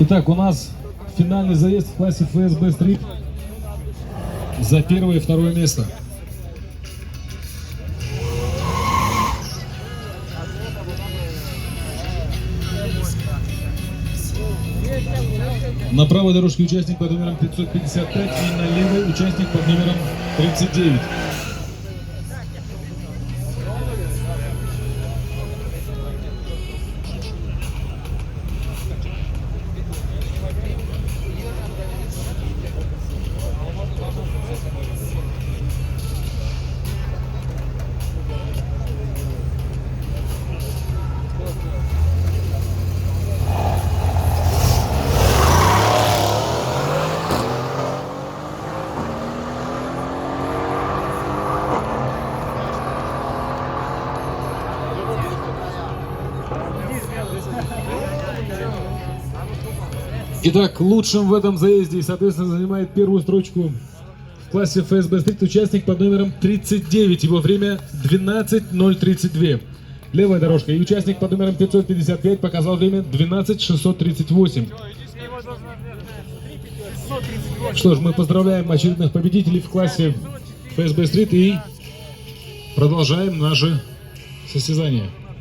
Итак, у нас финальный заезд в классе ФСБ Стрит за первое и второе место. На правой дорожке участник под номером 555 и на левой участник под номером 39. Итак, лучшим в этом заезде и, соответственно, занимает первую строчку в классе ФСБ Стрит участник под номером 39. Его время 12:032. Левая дорожка. И участник под номером 555 показал время 12:638. Что ж, мы поздравляем очередных победителей в классе ФСБ Стрит и продолжаем наше состязание.